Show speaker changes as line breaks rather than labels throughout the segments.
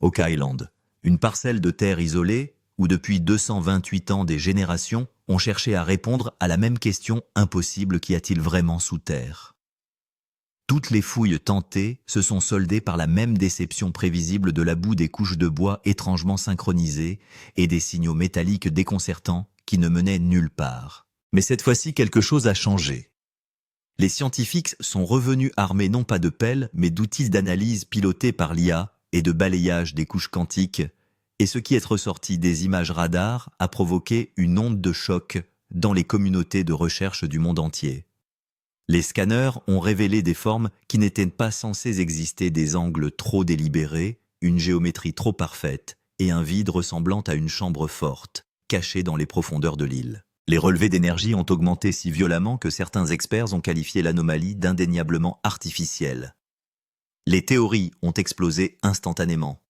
Oak Island, une parcelle de terre isolée où depuis 228 ans des générations ont cherché à répondre à la même question impossible: qu'y a-t-il vraiment sous terre? Toutes les fouilles tentées se sont soldées par la même déception prévisible de la boue des couches de bois étrangement synchronisées et des signaux métalliques déconcertants qui ne menaient nulle part. Mais cette fois-ci, quelque chose a changé. Les scientifiques sont revenus armés non pas de pelles, mais d'outils d'analyse pilotés par l'IA et de balayage des couches quantiques, et ce qui est ressorti des images radar a provoqué une onde de choc dans les communautés de recherche du monde entier. Les scanners ont révélé des formes qui n'étaient pas censées exister, des angles trop délibérés, une géométrie trop parfaite et un vide ressemblant à une chambre forte, cachée dans les profondeurs de l'île. Les relevés d'énergie ont augmenté si violemment que certains experts ont qualifié l'anomalie d'indéniablement artificielle. Les théories ont explosé instantanément.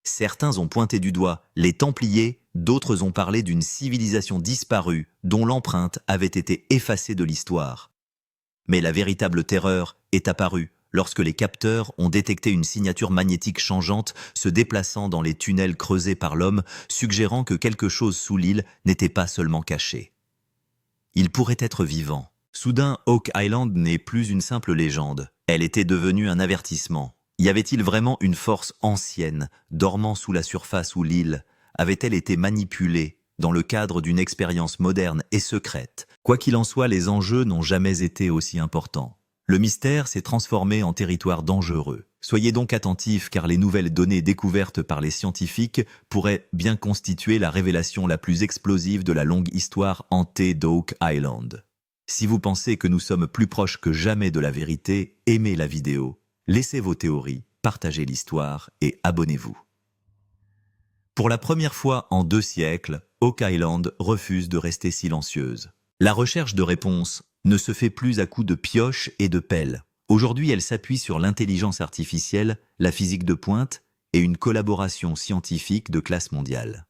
Certains ont pointé du doigt les Templiers, d'autres ont parlé d'une civilisation disparue dont l'empreinte avait été effacée de l'histoire. Mais la véritable terreur est apparue lorsque les capteurs ont détecté une signature magnétique changeante se déplaçant dans les tunnels creusés par l'homme, suggérant que quelque chose sous l'île n'était pas seulement caché. Il pourrait être vivant. Soudain, Oak Island n'est plus une simple légende. Elle était devenue un avertissement. Y avait-il vraiment une force ancienne, dormant sous la surface où l'île avait-elle été manipulée dans le cadre d'une expérience moderne et secrète? Quoi qu'il en soit, les enjeux n'ont jamais été aussi importants. Le mystère s'est transformé en territoire dangereux. Soyez donc attentifs, car les nouvelles données découvertes par les scientifiques pourraient bien constituer la révélation la plus explosive de la longue histoire hantée d'Oak Island. Si vous pensez que nous sommes plus proches que jamais de la vérité, aimez la vidéo, laissez vos théories, partagez l'histoire et abonnez-vous. Pour la première fois en 2 siècles, Oak Island refuse de rester silencieuse. La recherche de réponses ne se fait plus à coups de pioches et de pelles. Aujourd'hui, elle s'appuie sur l'intelligence artificielle, la physique de pointe et une collaboration scientifique de classe mondiale.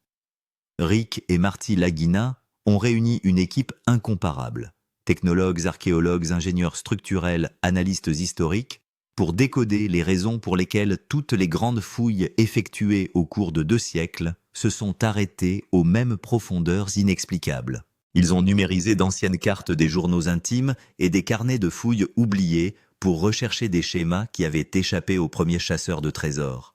Rick et Marty Lagina ont réuni une équipe incomparable. Technologues, archéologues, ingénieurs structurels, analystes historiques, pour décoder les raisons pour lesquelles toutes les grandes fouilles effectuées au cours de 2 siècles se sont arrêtées aux mêmes profondeurs inexplicables. Ils ont numérisé d'anciennes cartes des journaux intimes et des carnets de fouilles oubliés pour rechercher des schémas qui avaient échappé aux premiers chasseurs de trésors.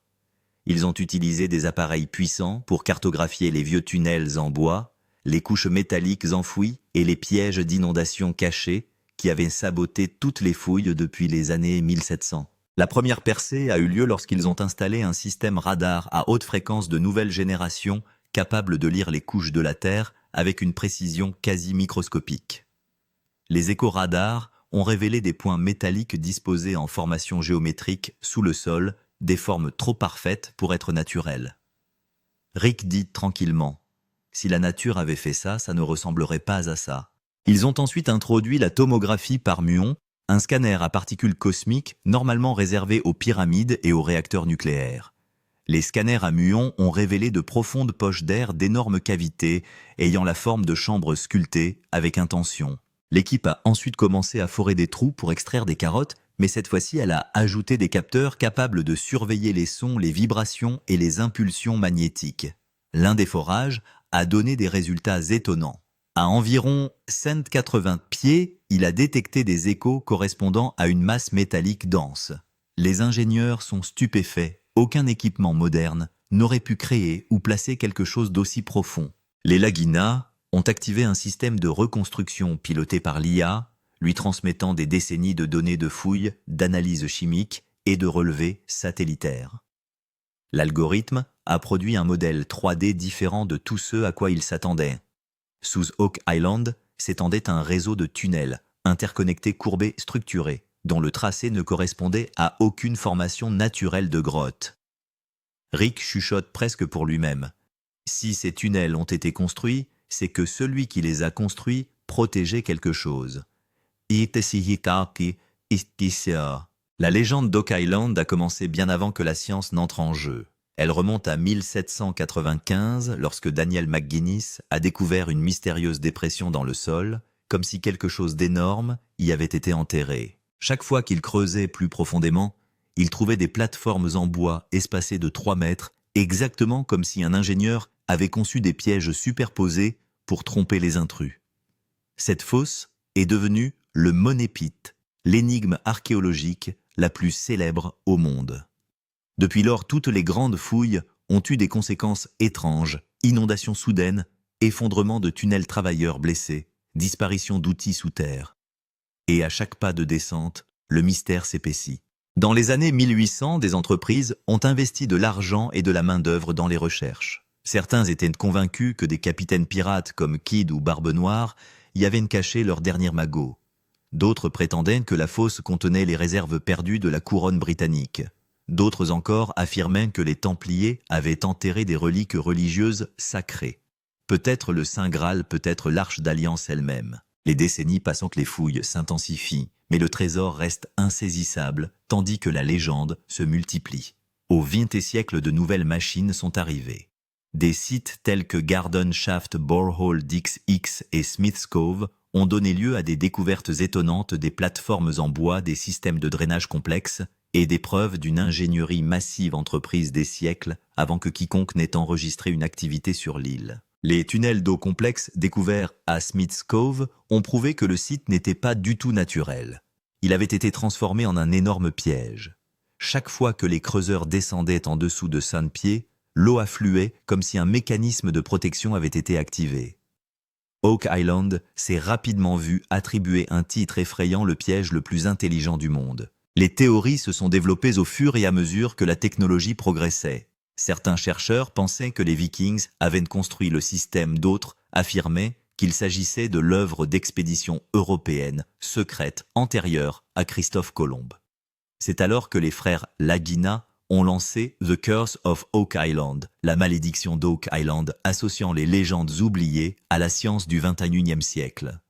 Ils ont utilisé des appareils puissants pour cartographier les vieux tunnels en bois, les couches métalliques enfouies et les pièges d'inondation cachés qui avaient saboté toutes les fouilles depuis les années 1700. La première percée a eu lieu lorsqu'ils ont installé un système radar à haute fréquence de nouvelle génération capable de lire les couches de la Terre avec une précision quasi microscopique. Les écho-radars ont révélé des points métalliques disposés en formation géométrique sous le sol, des formes trop parfaites pour être naturelles. Rick dit tranquillement: « Si la nature avait fait ça, ça ne ressemblerait pas à ça. » Ils ont ensuite introduit la tomographie par muon, un scanner à particules cosmiques normalement réservé aux pyramides et aux réacteurs nucléaires. Les scanners à muons ont révélé de profondes poches d'air d'énormes cavités ayant la forme de chambres sculptées avec intention. L'équipe a ensuite commencé à forer des trous pour extraire des carottes, mais cette fois-ci elle a ajouté des capteurs capables de surveiller les sons, les vibrations et les impulsions magnétiques. L'un des forages a donné des résultats étonnants. À environ 180 pieds, il a détecté des échos correspondant à une masse métallique dense. Les ingénieurs sont stupéfaits. Aucun équipement moderne n'aurait pu créer ou placer quelque chose d'aussi profond. Les Lagina ont activé un système de reconstruction piloté par l'IA, lui transmettant des décennies de données de fouilles, d'analyse chimique et de relevés satellitaires. L'algorithme a produit un modèle 3D différent de tous ceux à quoi il s'attendait. Sous Oak Island s'étendait un réseau de tunnels, interconnectés, courbés, structurés, dont le tracé ne correspondait à aucune formation naturelle de grotte. Rick chuchote presque pour lui-même. Si ces tunnels ont été construits, c'est que celui qui les a construits protégeait quelque chose. La légende d'Oak Island a commencé bien avant que la science n'entre en jeu. Elle remonte à 1795, lorsque Daniel McGuinness a découvert une mystérieuse dépression dans le sol, comme si quelque chose d'énorme y avait été enterré. Chaque fois qu'il creusait plus profondément, il trouvait des plateformes en bois espacées de 3 mètres exactement comme si un ingénieur avait conçu des pièges superposés pour tromper les intrus. Cette fosse est devenue le Money Pit, l'énigme archéologique la plus célèbre au monde. Depuis lors, toutes les grandes fouilles ont eu des conséquences étranges, inondations soudaines, effondrement de tunnels travailleurs blessés, disparition d'outils sous terre. Et à chaque pas de descente, le mystère s'épaissit. Dans les années 1800, des entreprises ont investi de l'argent et de la main-d'œuvre dans les recherches. Certains étaient convaincus que des capitaines pirates comme Kidd ou Barbe Noire y avaient caché leur dernier magot. D'autres prétendaient que la fosse contenait les réserves perdues de la couronne britannique. D'autres encore affirmaient que les Templiers avaient enterré des reliques religieuses sacrées. Peut-être le Saint Graal, peut-être l'Arche d'Alliance elle-même. Les décennies passant que les fouilles s'intensifient, mais le trésor reste insaisissable, tandis que la légende se multiplie. Au XXe siècle, de nouvelles machines sont arrivées. Des sites tels que Garden Shaft Borehole DX et Smith's Cove ont donné lieu à des découvertes étonnantes, des plateformes en bois, des systèmes de drainage complexes et des preuves d'une ingénierie massive entreprise des siècles avant que quiconque n'ait enregistré une activité sur l'île. Les tunnels d'eau complexes découverts à Smith's Cove ont prouvé que le site n'était pas du tout naturel. Il avait été transformé en un énorme piège. Chaque fois que les creuseurs descendaient en dessous de 5 pieds, l'eau affluait comme si un mécanisme de protection avait été activé. Oak Island s'est rapidement vu attribuer un titre effrayant, le piège le plus intelligent du monde. Les théories se sont développées au fur et à mesure que la technologie progressait. Certains chercheurs pensaient que les Vikings avaient construit le système, d'autres affirmaient qu'il s'agissait de l'œuvre d'expéditions européennes secrètes antérieures à Christophe Colomb. C'est alors que les frères Lagina ont lancé The Curse of Oak Island, la malédiction d'Oak Island, associant les légendes oubliées à la science du XXIe siècle.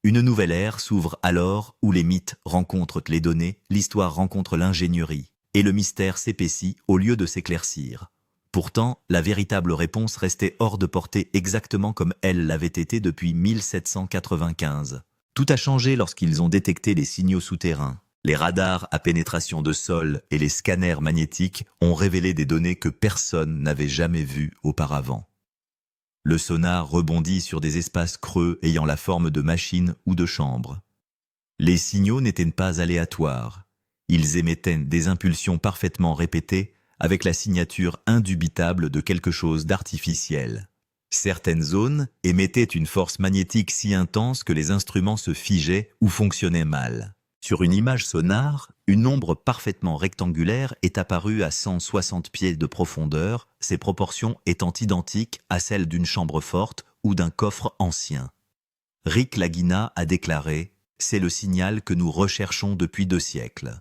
Une nouvelle ère s'ouvre alors où les mythes rencontrent les données, l'histoire rencontre l'ingénierie, et le mystère s'épaissit au lieu de s'éclaircir. Pourtant, la véritable réponse restait hors de portée, exactement comme elle l'avait été depuis 1795. Tout a changé lorsqu'ils ont détecté les signaux souterrains. Les radars à pénétration de sol et les scanners magnétiques ont révélé des données que personne n'avait jamais vues auparavant. Le sonar rebondit sur des espaces creux ayant la forme de machines ou de chambres. Les signaux n'étaient pas aléatoires. Ils émettaient des impulsions parfaitement répétées avec la signature indubitable de quelque chose d'artificiel. Certaines zones émettaient une force magnétique si intense que les instruments se figeaient ou fonctionnaient mal. Sur une image sonar, une ombre parfaitement rectangulaire est apparue à 160 pieds de profondeur, ses proportions étant identiques à celles d'une chambre forte ou d'un coffre ancien. Rick Lagina a déclaré « C'est le signal que nous recherchons depuis 2 siècles ».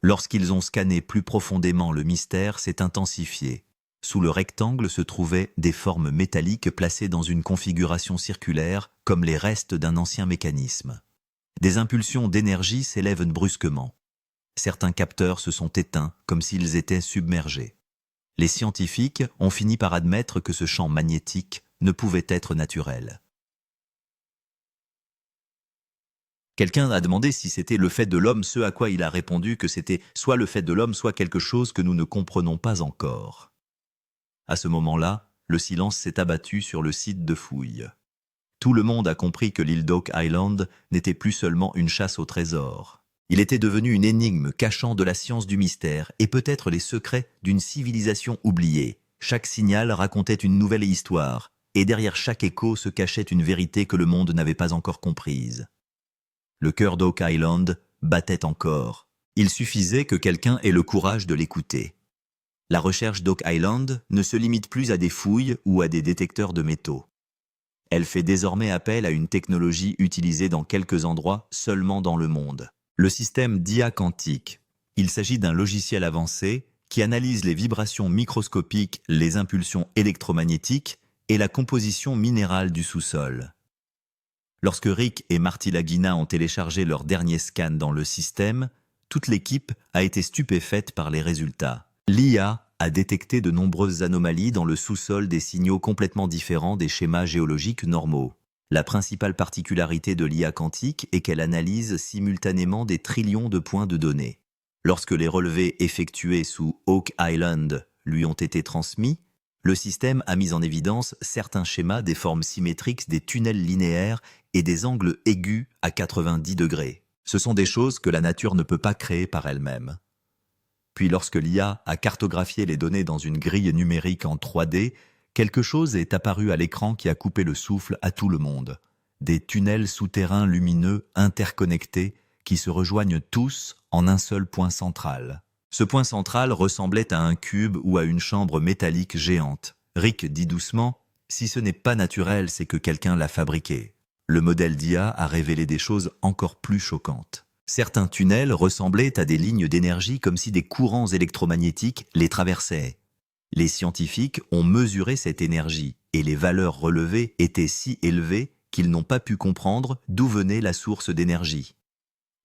Lorsqu'ils ont scanné plus profondément, le mystère s'est intensifié. Sous le rectangle se trouvaient des formes métalliques placées dans une configuration circulaire comme les restes d'un ancien mécanisme. Des impulsions d'énergie s'élèvent brusquement. Certains capteurs se sont éteints comme s'ils étaient submergés. Les scientifiques ont fini par admettre que ce champ magnétique ne pouvait être naturel. Quelqu'un a demandé si c'était le fait de l'homme, ce à quoi il a répondu que c'était soit le fait de l'homme, soit quelque chose que nous ne comprenons pas encore. À ce moment-là, le silence s'est abattu sur le site de fouilles. Tout le monde a compris que l'île d'Oak Island n'était plus seulement une chasse au trésor. Il était devenu une énigme cachant de la science du mystère et peut-être les secrets d'une civilisation oubliée. Chaque signal racontait une nouvelle histoire, et derrière chaque écho se cachait une vérité que le monde n'avait pas encore comprise. Le cœur d'Oak Island battait encore. Il suffisait que quelqu'un ait le courage de l'écouter. La recherche d'Oak Island ne se limite plus à des fouilles ou à des détecteurs de métaux. Elle fait désormais appel à une technologie utilisée dans quelques endroits seulement dans le monde. Le système diaquantique. Il s'agit d'un logiciel avancé qui analyse les vibrations microscopiques, les impulsions électromagnétiques et la composition minérale du sous-sol. Lorsque Rick et Marty Lagina ont téléchargé leur dernier scan dans le système, toute l'équipe a été stupéfaite par les résultats. L'IA a détecté de nombreuses anomalies dans le sous-sol, des signaux complètement différents des schémas géologiques normaux. La principale particularité de l'IA quantique est qu'elle analyse simultanément des trillions de points de données. Lorsque les relevés effectués sous Oak Island lui ont été transmis, le système a mis en évidence certains schémas des formes symétriques des tunnels linéaires et des angles aigus à 90 degrés. Ce sont des choses que la nature ne peut pas créer par elle-même. Puis lorsque l'IA a cartographié les données dans une grille numérique en 3D, quelque chose est apparu à l'écran qui a coupé le souffle à tout le monde. Des tunnels souterrains lumineux interconnectés qui se rejoignent tous en un seul point central. Ce point central ressemblait à un cube ou à une chambre métallique géante. Rick dit doucement « Si ce n'est pas naturel, c'est que quelqu'un l'a fabriqué ». Le modèle d'IA a révélé des choses encore plus choquantes. Certains tunnels ressemblaient à des lignes d'énergie comme si des courants électromagnétiques les traversaient. Les scientifiques ont mesuré cette énergie et les valeurs relevées étaient si élevées qu'ils n'ont pas pu comprendre d'où venait la source d'énergie.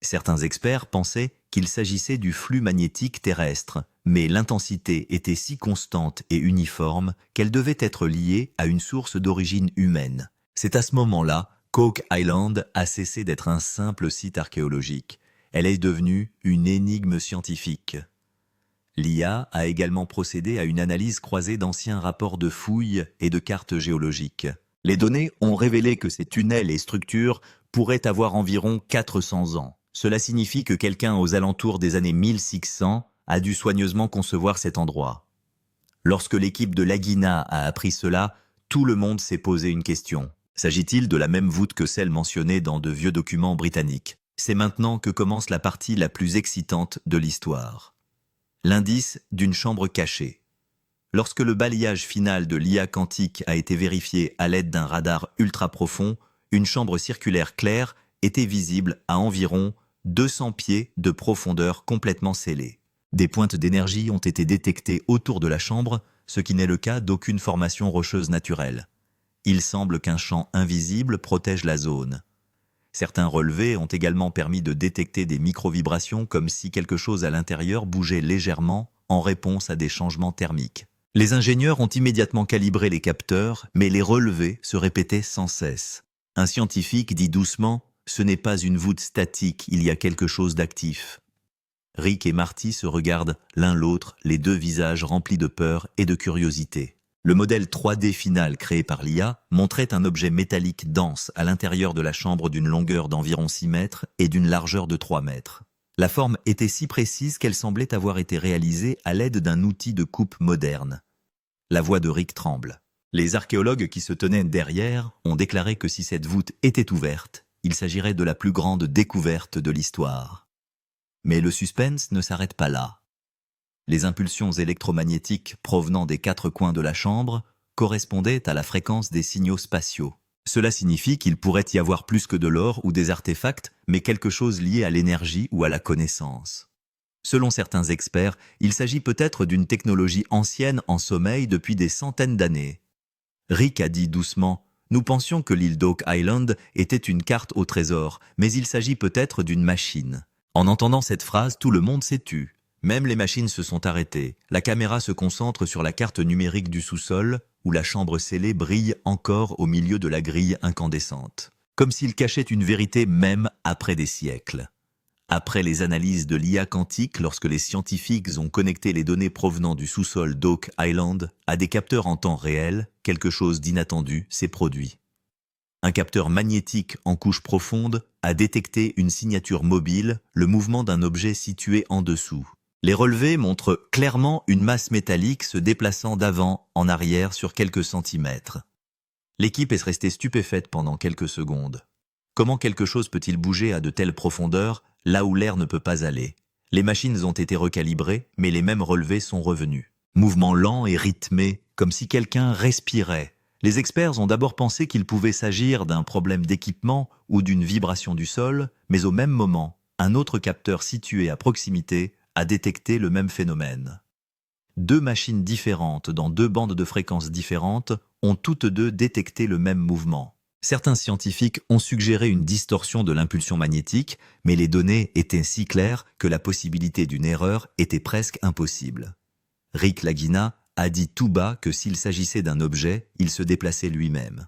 Certains experts pensaient qu'il s'agissait du flux magnétique terrestre, mais l'intensité était si constante et uniforme qu'elle devait être liée à une source d'origine humaine. C'est à ce moment-là qu'Oak Island a cessé d'être un simple site archéologique. Elle est devenue une énigme scientifique. L'IA a également procédé à une analyse croisée d'anciens rapports de fouilles et de cartes géologiques. Les données ont révélé que ces tunnels et structures pourraient avoir environ 400 ans. Cela signifie que quelqu'un aux alentours des années 1600 a dû soigneusement concevoir cet endroit. Lorsque l'équipe de Lagina a appris cela, tout le monde s'est posé une question. S'agit-il de la même voûte que celle mentionnée dans de vieux documents britanniques? C'est maintenant que commence la partie la plus excitante de l'histoire. L'indice d'une chambre cachée. Lorsque le balayage final de l'IA quantique a été vérifié à l'aide d'un radar ultra profond, une chambre circulaire claire était visible à environ 200 pieds de profondeur complètement scellée. Des pointes d'énergie ont été détectées autour de la chambre, ce qui n'est le cas d'aucune formation rocheuse naturelle. Il semble qu'un champ invisible protège la zone. Certains relevés ont également permis de détecter des micro-vibrations comme si quelque chose à l'intérieur bougeait légèrement en réponse à des changements thermiques. Les ingénieurs ont immédiatement calibré les capteurs, mais les relevés se répétaient sans cesse. Un scientifique dit doucement « Ce n'est pas une voûte statique, il y a quelque chose d'actif ». Rick et Marty se regardent l'un l'autre, les deux visages remplis de peur et de curiosité. Le modèle 3D final créé par l'IA montrait un objet métallique dense à l'intérieur de la chambre d'une longueur d'environ 6 mètres et d'une largeur de 3 mètres. La forme était si précise qu'elle semblait avoir été réalisée à l'aide d'un outil de coupe moderne. La voix de Rick tremble. Les archéologues qui se tenaient derrière ont déclaré que si cette voûte était ouverte, il s'agirait de la plus grande découverte de l'histoire. Mais le suspense ne s'arrête pas là. Les impulsions électromagnétiques provenant des 4 coins de la chambre correspondaient à la fréquence des signaux spatiaux. Cela signifie qu'il pourrait y avoir plus que de l'or ou des artefacts, mais quelque chose lié à l'énergie ou à la connaissance. Selon certains experts, il s'agit peut-être d'une technologie ancienne en sommeil depuis des centaines d'années. Rick a dit doucement « Nous pensions que l'île d'Oak Island était une carte au trésor, mais il s'agit peut-être d'une machine. » En entendant cette phrase, tout le monde s'est tu. Même les machines se sont arrêtées. La caméra se concentre sur la carte numérique du sous-sol, où la chambre scellée brille encore au milieu de la grille incandescente. Comme s'il cachait une vérité même après des siècles. Après les analyses de l'IA quantique, lorsque les scientifiques ont connecté les données provenant du sous-sol d'Oak Island à des capteurs en temps réel, quelque chose d'inattendu s'est produit. Un capteur magnétique en couche profonde a détecté une signature mobile, le mouvement d'un objet situé en dessous. Les relevés montrent clairement une masse métallique se déplaçant d'avant en arrière sur quelques centimètres. L'équipe est restée stupéfaite pendant quelques secondes. Comment quelque chose peut-il bouger à de telles profondeurs, là où l'air ne peut pas aller? Les machines ont été recalibrées, mais les mêmes relevés sont revenus. Mouvement lent et rythmé, comme si quelqu'un respirait. Les experts ont d'abord pensé qu'il pouvait s'agir d'un problème d'équipement ou d'une vibration du sol, mais au même moment, un autre capteur situé à proximité a détecté le même phénomène. 2 machines différentes dans 2 bandes de fréquences différentes ont toutes deux détecté le même mouvement. Certains scientifiques ont suggéré une distorsion de l'impulsion magnétique, mais les données étaient si claires que la possibilité d'une erreur était presque impossible. Rick Lagina a dit tout bas que s'il s'agissait d'un objet, il se déplaçait lui-même.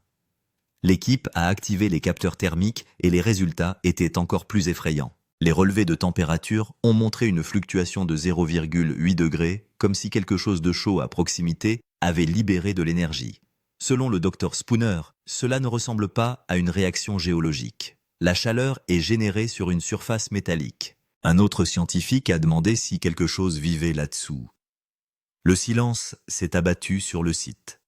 L'équipe a activé les capteurs thermiques et les résultats étaient encore plus effrayants. Les relevés de température ont montré une fluctuation de 0,8 degrés comme si quelque chose de chaud à proximité avait libéré de l'énergie. Selon le docteur Spooner, cela ne ressemble pas à une réaction géologique. La chaleur est générée sur une surface métallique. Un autre scientifique a demandé si quelque chose vivait là-dessous. Le silence s'est abattu sur le site.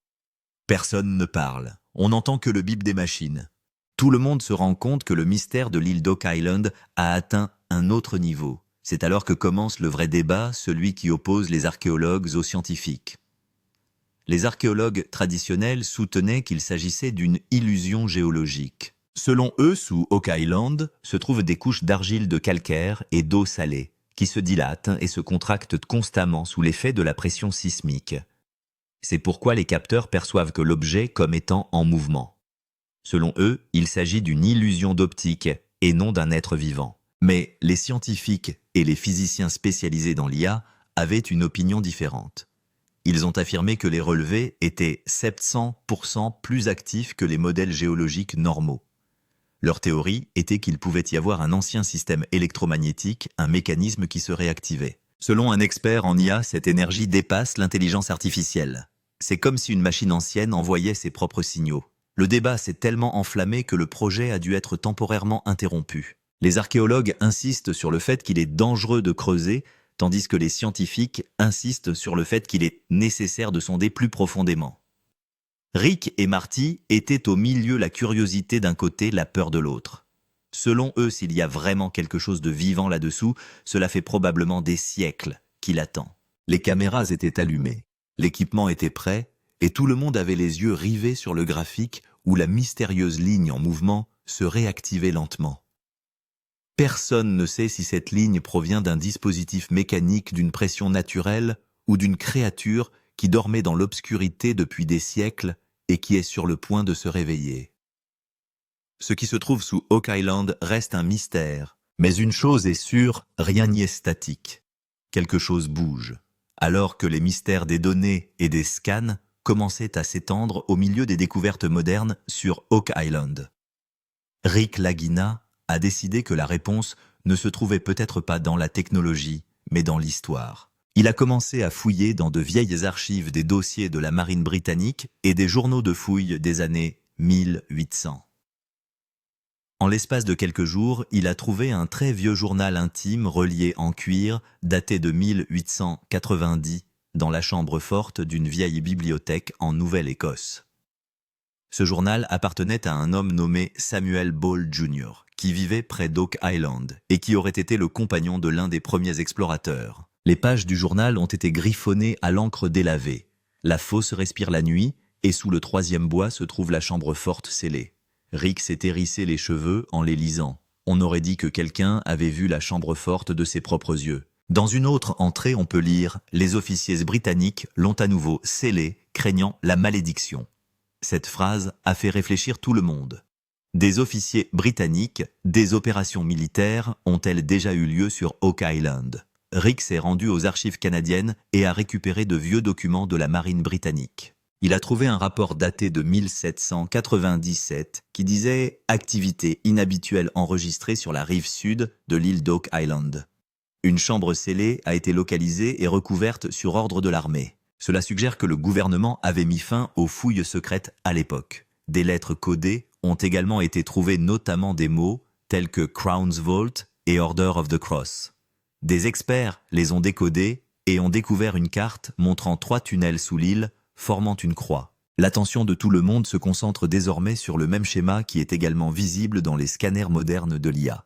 Personne ne parle. On n'entend que le bip des machines. Tout le monde se rend compte que le mystère de l'île d'Oak Island a atteint un autre niveau. C'est alors que commence le vrai débat, celui qui oppose les archéologues aux scientifiques. Les archéologues traditionnels soutenaient qu'il s'agissait d'une illusion géologique. Selon eux, sous Oak Island se trouvent des couches d'argile de calcaire et d'eau salée, qui se dilatent et se contractent constamment sous l'effet de la pression sismique. C'est pourquoi les capteurs perçoivent que l'objet comme étant en mouvement. Selon eux, il s'agit d'une illusion d'optique et non d'un être vivant. Mais les scientifiques et les physiciens spécialisés dans l'IA avaient une opinion différente. Ils ont affirmé que les relevés étaient 700% plus actifs que les modèles géologiques normaux. Leur théorie était qu'il pouvait y avoir un ancien système électromagnétique, un mécanisme qui se réactivait. Selon un expert en IA, cette énergie dépasse l'intelligence artificielle. C'est comme si une machine ancienne envoyait ses propres signaux. Le débat s'est tellement enflammé que le projet a dû être temporairement interrompu. Les archéologues insistent sur le fait qu'il est dangereux de creuser, tandis que les scientifiques insistent sur le fait qu'il est nécessaire de sonder plus profondément. Rick et Marty étaient au milieu, la curiosité d'un côté, la peur de l'autre. Selon eux, s'il y a vraiment quelque chose de vivant là-dessous, cela fait probablement des siècles qu'il attend. Les caméras étaient allumées, l'équipement était prêt, et tout le monde avait les yeux rivés sur le graphique où la mystérieuse ligne en mouvement se réactivait lentement. Personne ne sait si cette ligne provient d'un dispositif mécanique, d'une pression naturelle ou d'une créature qui dormait dans l'obscurité depuis des siècles et qui est sur le point de se réveiller. Ce qui se trouve sous Oak Island reste un mystère, mais une chose est sûre, rien n'y est statique. Quelque chose bouge, alors que les mystères des données et des scans commençaient à s'étendre au milieu des découvertes modernes sur Oak Island. Rick Lagina a décidé que la réponse ne se trouvait peut-être pas dans la technologie, mais dans l'histoire. Il a commencé à fouiller dans de vieilles archives des dossiers de la marine britannique et des journaux de fouilles des années 1800. En l'espace de quelques jours, il a trouvé un très vieux journal intime relié en cuir, daté de 1890, dans la chambre forte d'une vieille bibliothèque en Nouvelle-Écosse. Ce journal appartenait à un homme nommé Samuel Ball Jr., qui vivait près d'Oak Island et qui aurait été le compagnon de l'un des premiers explorateurs. Les pages du journal ont été griffonnées à l'encre délavée. La fosse respire la nuit et sous le 3e bois se trouve la chambre forte scellée. Rick s'est hérissé les cheveux en les lisant. On aurait dit que quelqu'un avait vu la chambre forte de ses propres yeux. Dans une autre entrée, on peut lire « Les officiers britanniques l'ont à nouveau scellé, craignant la malédiction ». Cette phrase a fait réfléchir tout le monde. Des officiers britanniques, des opérations militaires ont-elles déjà eu lieu sur Oak Island ? Rick s'est rendu aux archives canadiennes et a récupéré de vieux documents de la marine britannique. Il a trouvé un rapport daté de 1797 qui disait « Activité inhabituelle enregistrée sur la rive sud de l'île d'Oak Island ». Une chambre scellée a été localisée et recouverte sur ordre de l'armée. Cela suggère que le gouvernement avait mis fin aux fouilles secrètes à l'époque. Des lettres codées ont également été trouvées, notamment des mots tels que Crown's Vault et Order of the Cross. Des experts les ont décodés et ont découvert une carte montrant 3 tunnels sous l'île formant une croix. L'attention de tout le monde se concentre désormais sur le même schéma qui est également visible dans les scanners modernes de l'IA.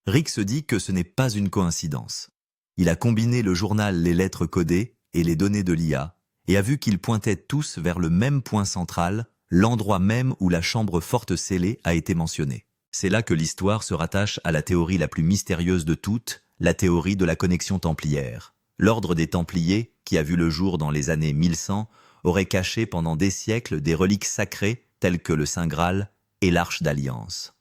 Rick se dit que ce n'est pas une coïncidence. Il a combiné le journal, les lettres codées et les données de l'IA et a vu qu'ils pointaient tous vers le même point central, l'endroit même où la chambre forte scellée a été mentionnée. C'est là que l'histoire se rattache à la théorie la plus mystérieuse de toutes, la théorie de la connexion templière. L'ordre des Templiers, qui a vu le jour dans les années 1100, aurait caché pendant des siècles des reliques sacrées telles que le Saint Graal et l'Arche d'Alliance.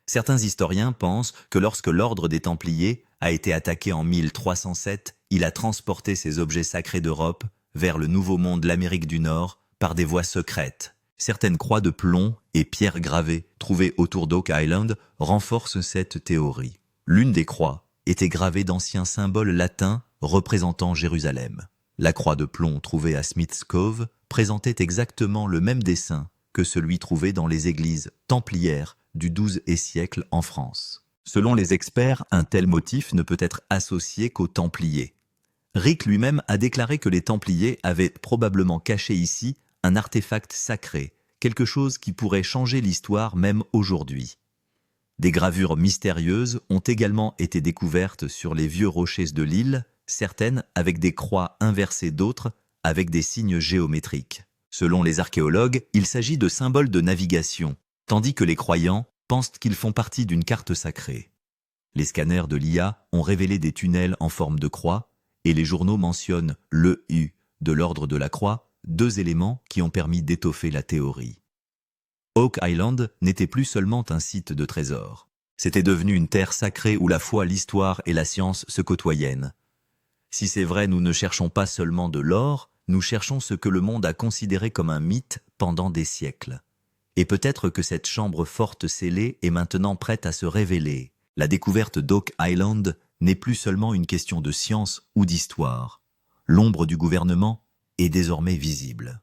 Certains historiens pensent que lorsque l'ordre des Templiers a été attaqué en 1307, il a transporté ces objets sacrés d'Europe vers le Nouveau Monde, l'Amérique du Nord, par des voies secrètes. Certaines croix de plomb et pierres gravées trouvées autour d'Oak Island renforcent cette théorie. L'une des croix était gravée d'anciens symboles latins représentant Jérusalem. La croix de plomb trouvée à Smith's Cove présentait exactement le même dessin que celui trouvé dans les églises templières du XIIe siècle en France. Selon les experts, un tel motif ne peut être associé qu'aux Templiers. Rick lui-même a déclaré que les Templiers avaient probablement caché ici un artefact sacré, quelque chose qui pourrait changer l'histoire même aujourd'hui. Des gravures mystérieuses ont également été découvertes sur les vieux rochers de l'île, certaines avec des croix inversées, d'autres avec des signes géométriques. Selon les archéologues, il s'agit de symboles de navigation, tandis que les croyants pensent qu'ils font partie d'une carte sacrée. Les scanners de l'IA ont révélé des tunnels en forme de croix, et les journaux mentionnent le U de l'ordre de la croix, deux éléments qui ont permis d'étoffer la théorie. Oak Island n'était plus seulement un site de trésors. C'était devenu une terre sacrée où la foi, l'histoire et la science se côtoyaient. Si c'est vrai, nous ne cherchons pas seulement de l'or, nous cherchons ce que le monde a considéré comme un mythe pendant des siècles. Et peut-être que cette chambre forte scellée est maintenant prête à se révéler. La découverte d'Oak Island n'est plus seulement une question de science ou d'histoire. L'ombre du gouvernement est désormais visible.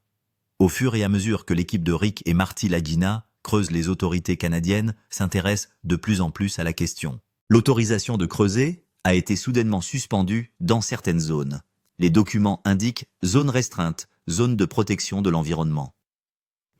Au fur et à mesure que l'équipe de Rick et Marty Lagina creuse, les autorités canadiennes s'intéressent de plus en plus à la question. L'autorisation de creuser a été soudainement suspendue dans certaines zones. Les documents indiquent zone restreinte, zone de protection de l'environnement.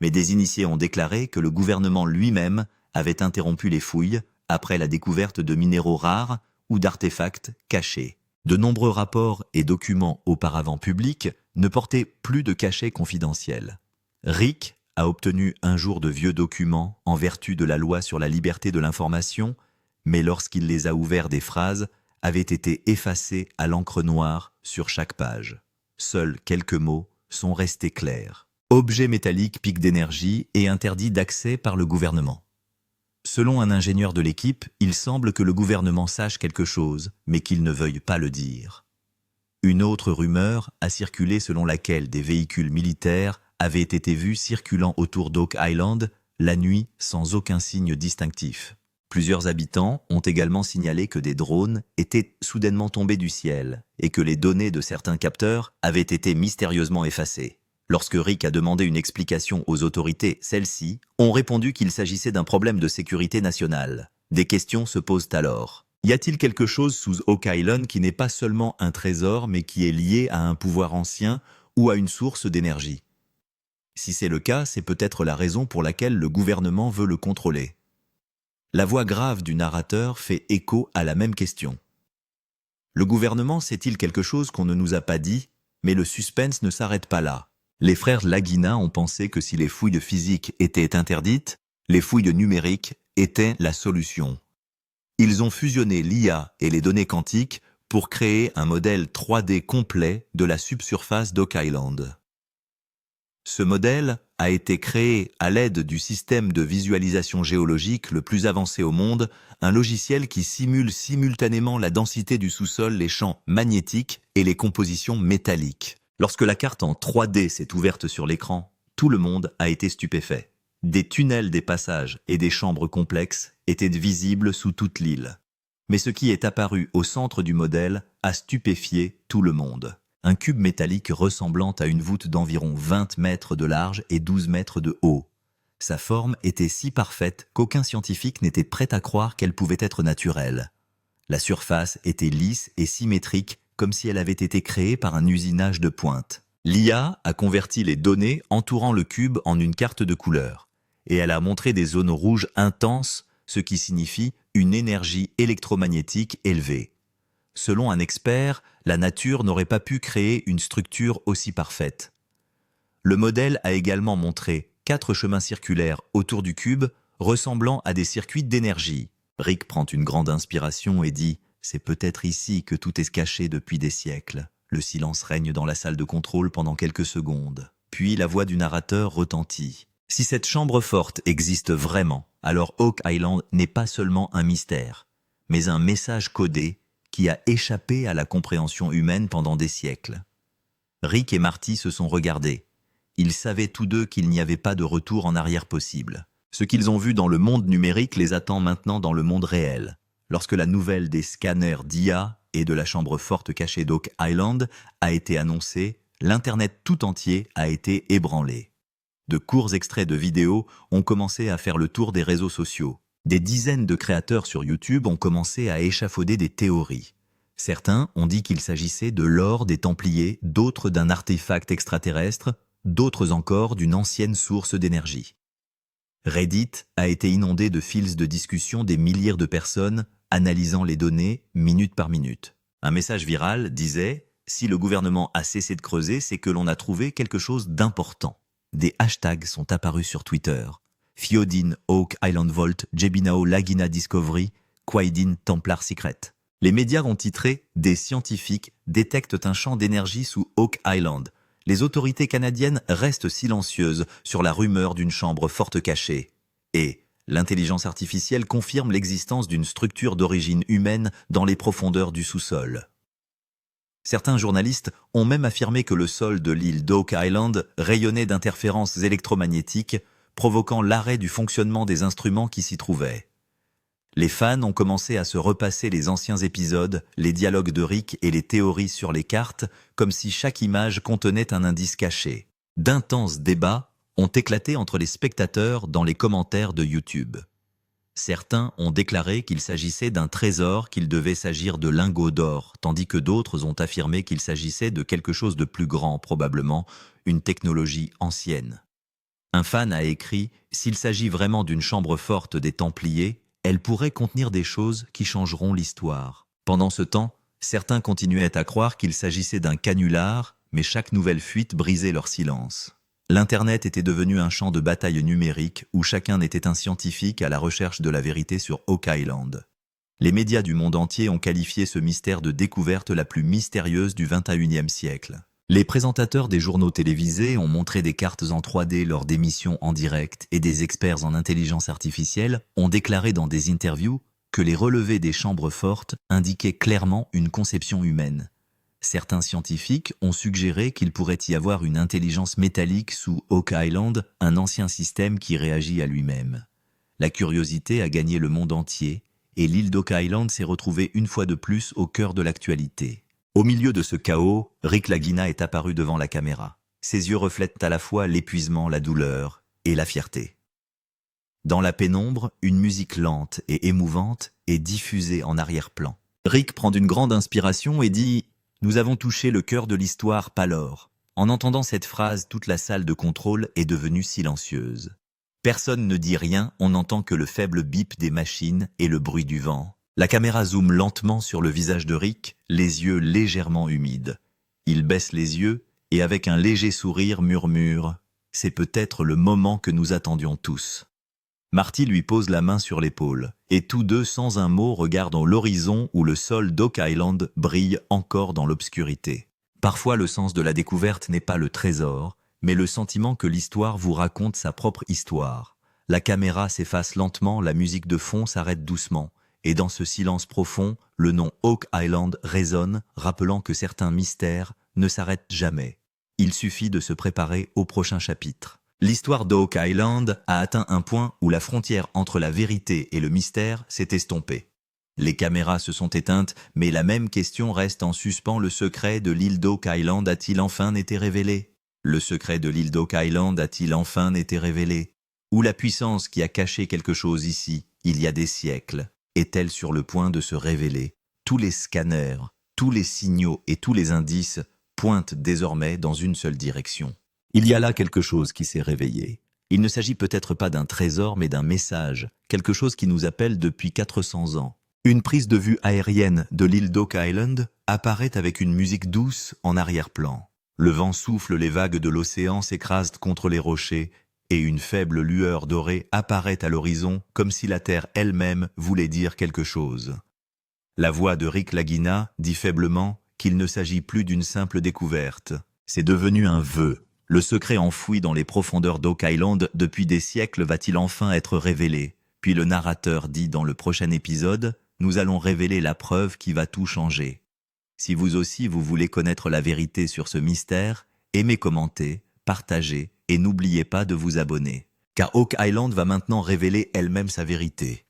Mais des initiés ont déclaré que le gouvernement lui-même avait interrompu les fouilles après la découverte de minéraux rares ou d'artefacts cachés. De nombreux rapports et documents auparavant publics ne portaient plus de cachet confidentiel. Rick a obtenu un jour de vieux documents en vertu de la loi sur la liberté de l'information, mais lorsqu'il les a ouverts, des phrases avaient été effacées à l'encre noire sur chaque page. Seuls quelques mots sont restés clairs. Objet métallique, pic d'énergie et interdit d'accès par le gouvernement. Selon un ingénieur de l'équipe, il semble que le gouvernement sache quelque chose, mais qu'il ne veuille pas le dire. Une autre rumeur a circulé selon laquelle des véhicules militaires avaient été vus circulant autour d'Oak Island la nuit sans aucun signe distinctif. Plusieurs habitants ont également signalé que des drones étaient soudainement tombés du ciel et que les données de certains capteurs avaient été mystérieusement effacées. Lorsque Rick a demandé une explication aux autorités, celles-ci ont répondu qu'il s'agissait d'un problème de sécurité nationale. Des questions se posent alors. Y a-t-il quelque chose sous Oak Island qui n'est pas seulement un trésor, mais qui est lié à un pouvoir ancien ou à une source d'énergie? Si c'est le cas, c'est peut-être la raison pour laquelle le gouvernement veut le contrôler. La voix grave du narrateur fait écho à la même question. Le gouvernement sait-il quelque chose qu'on ne nous a pas dit? Mais le suspense ne s'arrête pas là. Les frères Lagina ont pensé que si les fouilles physiques étaient interdites, les fouilles numériques étaient la solution. Ils ont fusionné l'IA et les données quantiques pour créer un modèle 3D complet de la subsurface d'Oak Island. Ce modèle a été créé à l'aide du système de visualisation géologique le plus avancé au monde, un logiciel qui simule simultanément la densité du sous-sol, les champs magnétiques et les compositions métalliques. Lorsque la carte en 3D s'est ouverte sur l'écran, tout le monde a été stupéfait. Des tunnels, des passages et des chambres complexes étaient visibles sous toute l'île. Mais ce qui est apparu au centre du modèle a stupéfié tout le monde. Un cube métallique ressemblant à une voûte d'environ 20 mètres de large et 12 mètres de haut. Sa forme était si parfaite qu'aucun scientifique n'était prêt à croire qu'elle pouvait être naturelle. La surface était lisse et symétrique, comme si elle avait été créée par un usinage de pointe. L'IA a converti les données entourant le cube en une carte de couleur, et elle a montré des zones rouges intenses, ce qui signifie une énergie électromagnétique élevée. Selon un expert, la nature n'aurait pas pu créer une structure aussi parfaite. Le modèle a également montré 4 chemins circulaires autour du cube, ressemblant à des circuits d'énergie. Rick prend une grande inspiration et dit « C'est peut-être ici que tout est caché depuis des siècles ». Le silence règne dans la salle de contrôle pendant quelques secondes. Puis la voix du narrateur retentit. Si cette chambre forte existe vraiment, alors Oak Island n'est pas seulement un mystère, mais un message codé qui a échappé à la compréhension humaine pendant des siècles. Rick et Marty se sont regardés. Ils savaient tous deux qu'il n'y avait pas de retour en arrière possible. Ce qu'ils ont vu dans le monde numérique les attend maintenant dans le monde réel. Lorsque la nouvelle des scanners d'IA et de la chambre forte cachée d'Oak Island a été annoncée, l'Internet tout entier a été ébranlé. De courts extraits de vidéos ont commencé à faire le tour des réseaux sociaux. Des dizaines de créateurs sur YouTube ont commencé à échafauder des théories. Certains ont dit qu'il s'agissait de l'or des Templiers, d'autres d'un artefact extraterrestre, d'autres encore d'une ancienne source d'énergie. Reddit a été inondé de fils de discussion des milliers de personnes analysant les données minute par minute. Un message viral disait « Si le gouvernement a cessé de creuser, c'est que l'on a trouvé quelque chose d'important ». Des hashtags sont apparus sur Twitter. Fiodin, Oak Island Vault, Jebinao Lagina Discovery, Quaidin Templar Secret. Les médias ont titré « Des scientifiques détectent un champ d'énergie sous Oak Island ». Les autorités canadiennes restent silencieuses sur la rumeur d'une chambre forte cachée. Et l'intelligence artificielle confirme l'existence d'une structure d'origine humaine dans les profondeurs du sous-sol. Certains journalistes ont même affirmé que le sol de l'île d'Oak Island rayonnait d'interférences électromagnétiques, provoquant l'arrêt du fonctionnement des instruments qui s'y trouvaient. Les fans ont commencé à se repasser les anciens épisodes, les dialogues de Rick et les théories sur les cartes, comme si chaque image contenait un indice caché. D'intenses débats ont éclaté entre les spectateurs dans les commentaires de YouTube. Certains ont déclaré qu'il s'agissait d'un trésor, qu'il devait s'agir de lingots d'or, tandis que d'autres ont affirmé qu'il s'agissait de quelque chose de plus grand, probablement une technologie ancienne. Un fan a écrit « S'il s'agit vraiment d'une chambre forte des Templiers, elle pourrait contenir des choses qui changeront l'histoire. » Pendant ce temps, certains continuaient à croire qu'il s'agissait d'un canular, mais chaque nouvelle fuite brisait leur silence. L'Internet était devenu un champ de bataille numérique où chacun était un scientifique à la recherche de la vérité sur Oak Island. Les médias du monde entier ont qualifié ce mystère de découverte la plus mystérieuse du XXIe siècle. Les présentateurs des journaux télévisés ont montré des cartes en 3D lors d'émissions en direct et des experts en intelligence artificielle ont déclaré dans des interviews que les relevés des chambres fortes indiquaient clairement une conception humaine. Certains scientifiques ont suggéré qu'il pourrait y avoir une intelligence métallique sous Oak Island, un ancien système qui réagit à lui-même. La curiosité a gagné le monde entier et l'île d'Oak Island s'est retrouvée une fois de plus au cœur de l'actualité. Au milieu de ce chaos, Rick Lagina est apparu devant la caméra. Ses yeux reflètent à la fois l'épuisement, la douleur et la fierté. Dans la pénombre, une musique lente et émouvante est diffusée en arrière-plan. Rick prend d'une grande inspiration et dit « Nous avons touché le cœur de l'histoire Palor ». En entendant cette phrase, toute la salle de contrôle est devenue silencieuse. Personne ne dit rien, on n'entend que le faible bip des machines et le bruit du vent. La caméra zoome lentement sur le visage de Rick, les yeux légèrement humides. Il baisse les yeux et avec un léger sourire murmure « C'est peut-être le moment que nous attendions tous ». Marty lui pose la main sur l'épaule et tous deux sans un mot regardent l'horizon où le sol d'Oak Island brille encore dans l'obscurité. Parfois le sens de la découverte n'est pas le trésor, mais le sentiment que l'histoire vous raconte sa propre histoire. La caméra s'efface lentement, la musique de fond s'arrête doucement. Et dans ce silence profond, le nom Oak Island résonne, rappelant que certains mystères ne s'arrêtent jamais. Il suffit de se préparer au prochain chapitre. L'histoire d'Oak Island a atteint un point où la frontière entre la vérité et le mystère s'est estompée. Les caméras se sont éteintes, mais la même question reste en suspens. Le secret de l'île d'Oak Island a-t-il enfin été révélé? Le secret de l'île d'Oak Island a-t-il enfin été révélé? Ou la puissance qui a caché quelque chose ici, il y a des siècles, est-elle sur le point de se révéler? Tous les scanners, tous les signaux et tous les indices pointent désormais dans une seule direction. Il y a là quelque chose qui s'est réveillé. Il ne s'agit peut-être pas d'un trésor, mais d'un message, quelque chose qui nous appelle depuis 400 ans. Une prise de vue aérienne de l'île d'Oak Island apparaît avec une musique douce en arrière-plan. Le vent souffle, les vagues de l'océan s'écrasent contre les rochers, et une faible lueur dorée apparaît à l'horizon comme si la Terre elle-même voulait dire quelque chose. La voix de Rick Lagina dit faiblement qu'il ne s'agit plus d'une simple découverte. C'est devenu un vœu. Le secret enfoui dans les profondeurs d'Oak Island depuis des siècles va-t-il enfin être révélé? Puis le narrateur dit dans le prochain épisode, nous allons révéler la preuve qui va tout changer. Si vous aussi vous voulez connaître la vérité sur ce mystère, aimez, commentez, partagez et n'oubliez pas de vous abonner. Car Oak Island va maintenant révéler elle-même sa vérité.